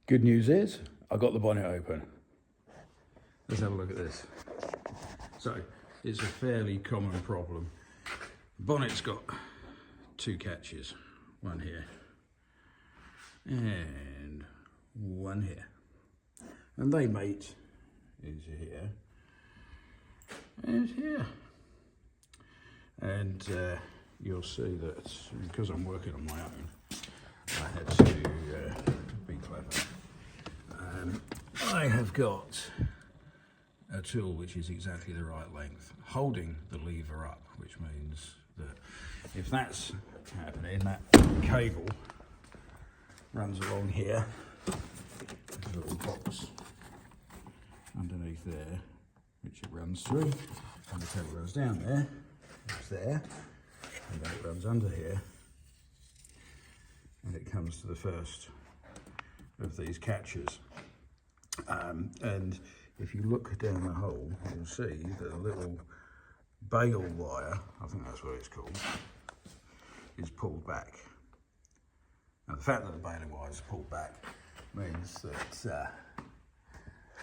Good news is, I got the bonnet open. Let's have a look at this. So, it's a fairly common problem. The bonnet's got two catches, one here and one here. And they mate into here and here. And you'll see that because I'm working on my own, I had to be clever. I have got a tool which is exactly the right length, holding the lever up, which means that if that's happening, that cable runs along here. There's a little box underneath there, which it runs through, and the cable runs down there, it's there, and then it runs under here, and it comes to the first of these catches. And if you look down the hole, you'll see that a little bail wire, I think that's what it's called, is pulled back. Now the fact that the baling wire is pulled back means that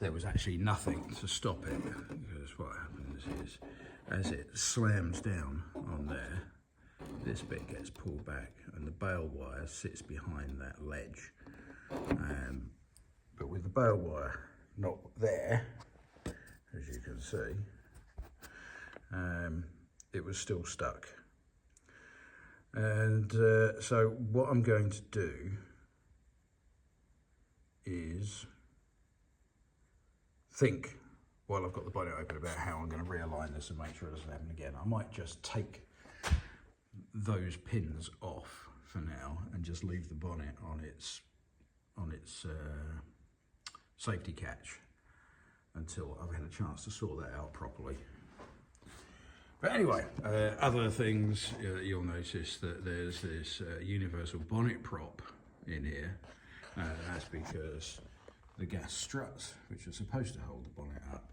there was actually nothing to stop it, because what happens is, as it slams down on there, this bit gets pulled back and the bail wire sits behind that ledge. But with the bail wire not there, as you can see, it was still stuck. And so what I'm going to do is think, while I've got the bonnet open, about how I'm going to realign this and make sure it doesn't happen again. I might just take those pins off for now and just leave the bonnet on its safety catch until I've had a chance to sort that out properly. But anyway, other things, you'll notice that there's this universal bonnet prop in here. That's because the gas struts, which are supposed to hold the bonnet up,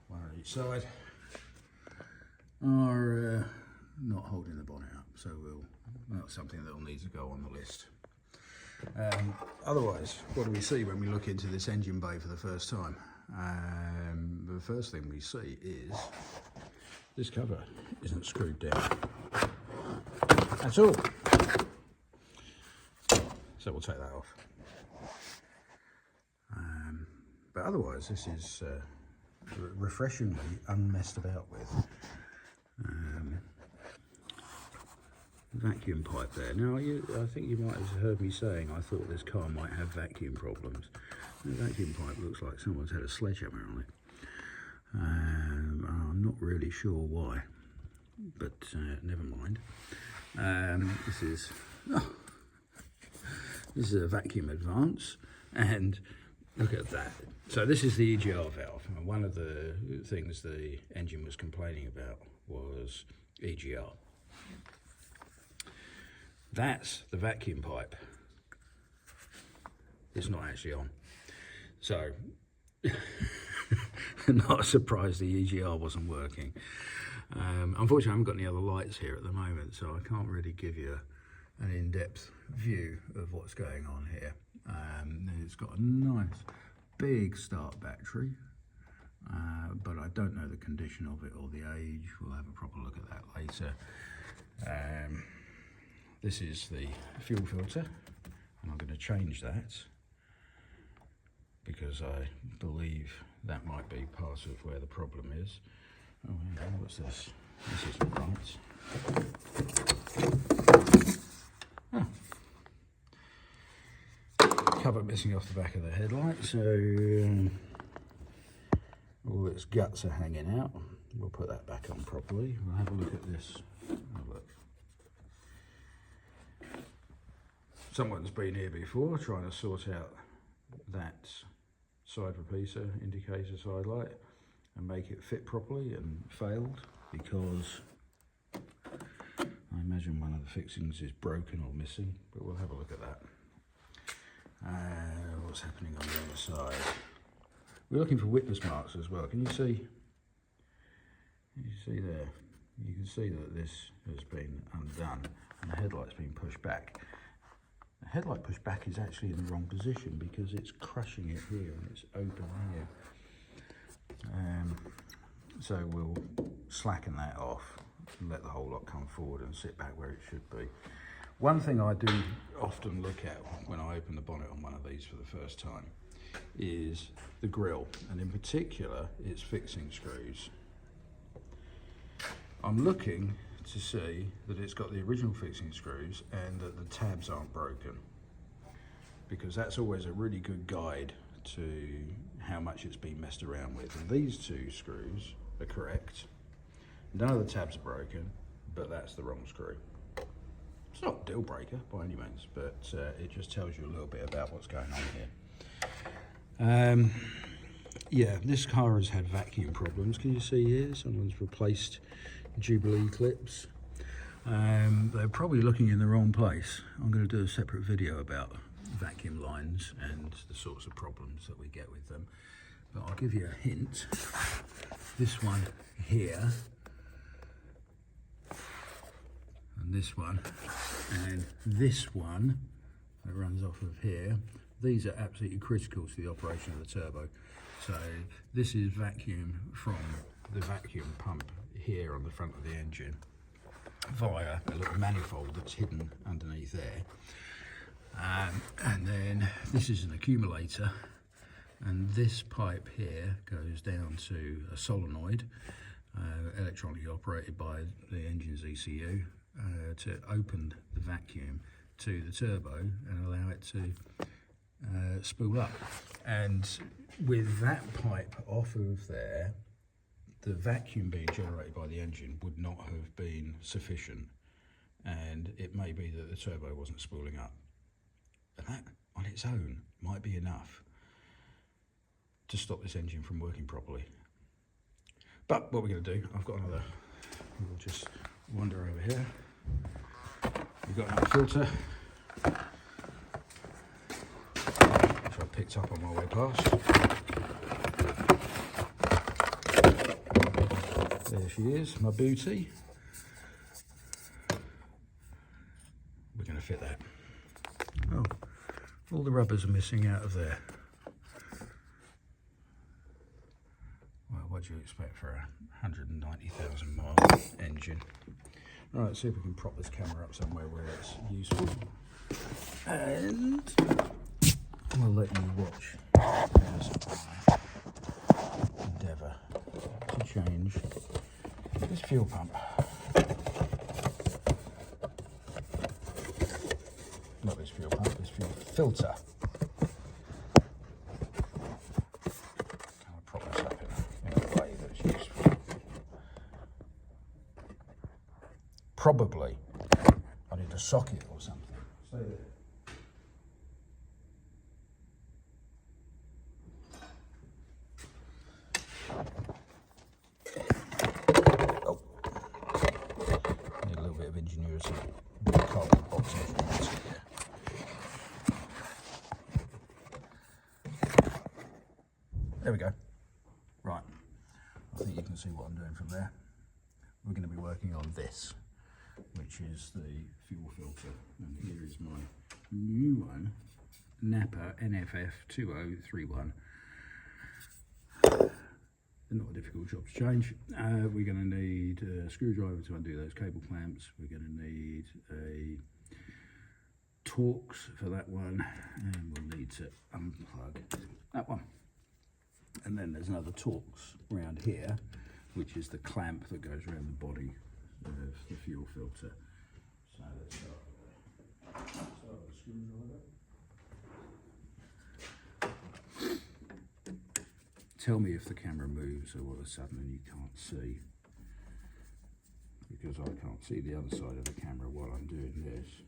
one on each side, are not holding the bonnet up. So that's something that will need to go on the list. Otherwise, what do we see when we look into this engine bay for the first time? The first thing we see is this cover isn't screwed down at all. So we'll take that off. But otherwise, this is refreshingly unmessed about with. Vacuum pipe there. Now, I think you might have heard me saying I thought this car might have vacuum problems. The vacuum pipe looks like someone's had a sledgehammer on it. I'm not really sure why, but never mind. This is a vacuum advance, and look at that. So this is the EGR valve, and one of the things the engine was complaining about was EGR. That's the vacuum pipe. It's not actually on. So, not surprised the EGR wasn't working. Unfortunately, I haven't got any other lights here at the moment, so I can't really give you an in-depth view of what's going on here. It's got a nice big start battery, but I don't know the condition of it or the age. We'll have a proper look at that later. This is the fuel filter, and I'm going to change that because I believe that might be part of where the problem is. Oh, hang on, what's this? This isn't right. Cover missing off the back of the headlight, so all its guts are hanging out. We'll put that back on properly. We'll have a look at this. Have a look. Someone's been here before trying to sort out that side repeater, indicator, side light, and make it fit properly, and failed because I imagine one of the fixings is broken or missing, but we'll have a look at that. What's happening on the other side? We're looking for witness marks as well. Can you see? You see there? You can see that this has been undone and the headlight's been pushed back. The headlight push back is actually in the wrong position because it's crushing it here and it's open here. So we'll slacken that off and let the whole lot come forward and sit back where it should be. One thing I do often look at when I open the bonnet on one of these for the first time is the grille, and in particular its fixing screws. I'm looking to see that it's got the original fixing screws and that the tabs aren't broken, because that's always a really good guide to how much it's been messed around with. And these two screws are correct. None of the tabs are broken, but that's the wrong screw. It's not a deal breaker by any means, but it just tells you a little bit about what's going on here. Yeah, this car has had vacuum problems. Can you see here? Someone's replaced Jubilee clips. They're probably looking in the wrong place. I'm going to do a separate video about vacuum lines and the sorts of problems that we get with them. But I'll give you a hint. This one here, and this one that runs off of here, these are absolutely critical to the operation of the turbo. So this is vacuum from the vacuum pump here on the front of the engine via a little manifold that's hidden underneath there. And then this is an accumulator, and this pipe here goes down to a solenoid, electronically operated by the engine's ECU, to open the vacuum to the turbo and allow it to spool up. And with that pipe off of there, the vacuum being generated by the engine would not have been sufficient, and it may be that the turbo wasn't spooling up. And that on its own might be enough to stop this engine from working properly. But what we're going to do, I've got another, we'll just wander over here. We've got another filter, which I picked up on my way past. There she is, my booty. We're going to fit that. Oh, all the rubbers are missing out of there. Well, what do you expect for a 190,000 mile engine? Right, let's see if we can prop this camera up somewhere where it's useful. And we'll let you watch as I endeavour to change this fuel pump. Not this fuel pump, this fuel filter. Can I prop this up in a way that's useful? Probably I need a socket or something. Stay there. Oh, need a little bit of ingenuity. Carbon box ingenuity here. There we go. Right, I think you can see what I'm doing from there. We're going to be working on this, which is the fuel filter, and here is my new one, Napa NFF2031. Not a difficult job to change. We're going to need a screwdriver to undo those cable clamps. We're going to need a Torx for that one, and we'll need to unplug that one. And then there's another Torx around here, which is the clamp that goes around the body of the fuel filter. So let's start with the screwdriver. Tell me if the camera moves all of a sudden and you can't see, because I can't see the other side of the camera while I'm doing this.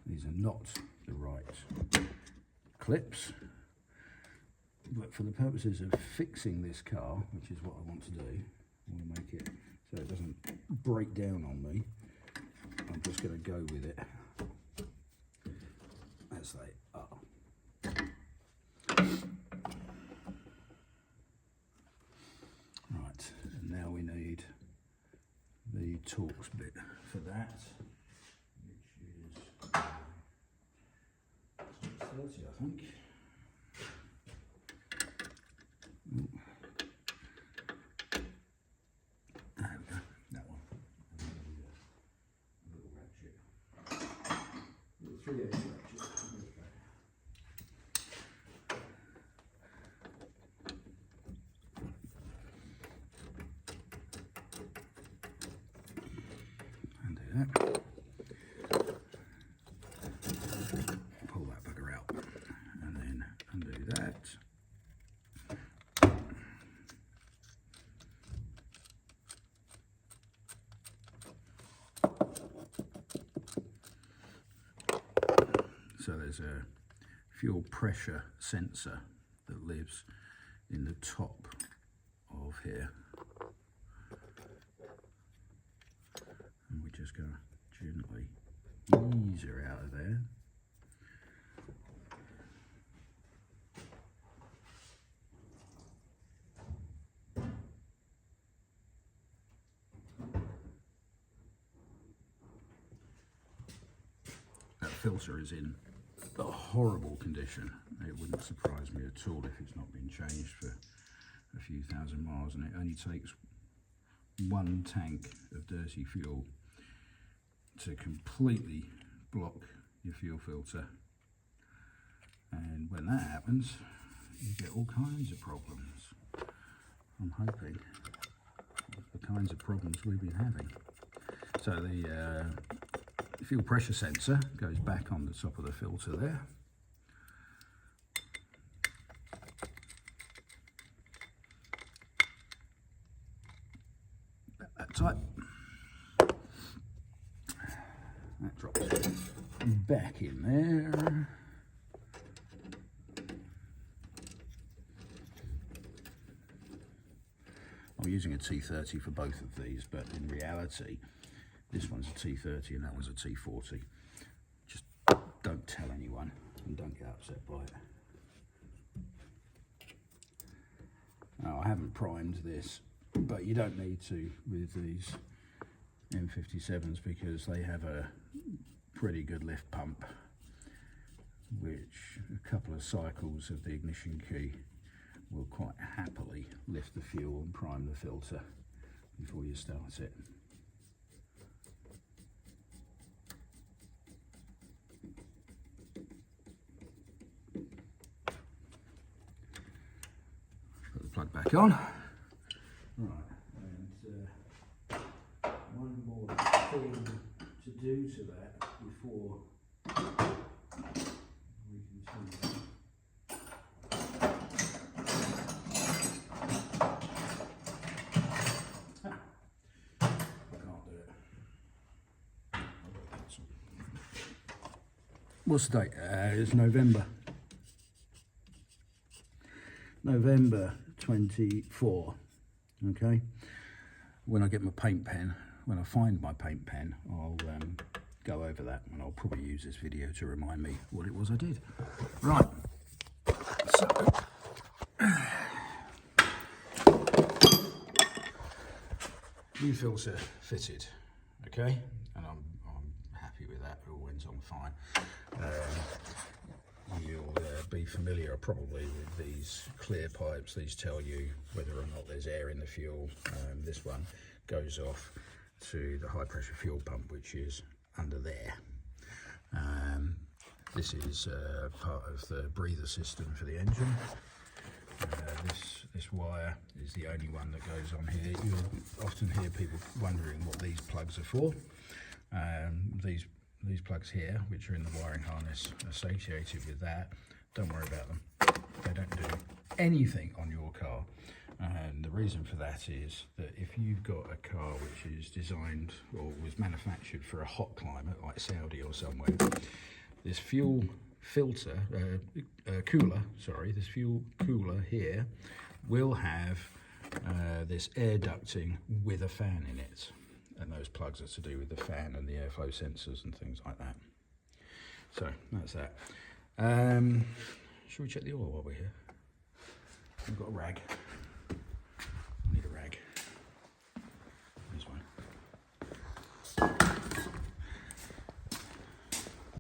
These are not the right clips, but for the purposes of fixing this car, which is what I want to do, I want to make it so it doesn't break down on me. I'm just going to go with it as they are. Torx bit for that, which is 30, I think. Ooh. There we go, that one. And a little ratchet. Little 3/8 ratchet. Pull that bugger out and then undo that. So there's a fuel pressure sensor that lives in the top of here. And we're just going to gently ease her out of there. That filter is in a horrible condition. It wouldn't surprise me at all if it's not been changed for a few thousand miles, and it only takes one tank of dirty fuel to completely block your fuel filter, and when that happens you get all kinds of problems. I'm hoping the kinds of problems we've been having. So the fuel pressure sensor goes back on the top of the filter there. That tight. That drops back in there. I'm using a T30 for both of these, but in reality this one's a T30 and that one's a T40. Just don't tell anyone and don't get upset by it. Now, I haven't primed this, but you don't need to with these M57s because they have a pretty good lift pump, which a couple of cycles of the ignition key will quite happily lift the fuel and prime the filter before you start it. Put the plug back on. Right, and one more thing to do to that before we continue. What's the date? It's November 24. Okay. When I get my paint pen, when I find my paint pen, I'll go over that, and I'll probably use this video to remind me what it was I did. Right. So new filter fitted. Okay, and I'm happy with that. It all went on fine. You'll be familiar probably with these clear pipes. These tell you whether or not there's air in the fuel. This one goes off to the high pressure fuel pump, which is under there. This is part of the breather system for the engine. This wire is the only one that goes on here. You'll often hear people wondering what these plugs are for. These plugs here, which are in the wiring harness associated with that, don't worry about them. They don't do anything on your car. And the reason for that is that if you've got a car which is designed or was manufactured for a hot climate like Saudi or somewhere, this fuel filter, this fuel cooler here will have this air ducting with a fan in it. And those plugs are to do with the fan and the airflow sensors and things like that. So that's that. Should we check the oil while we're here? I've got a rag.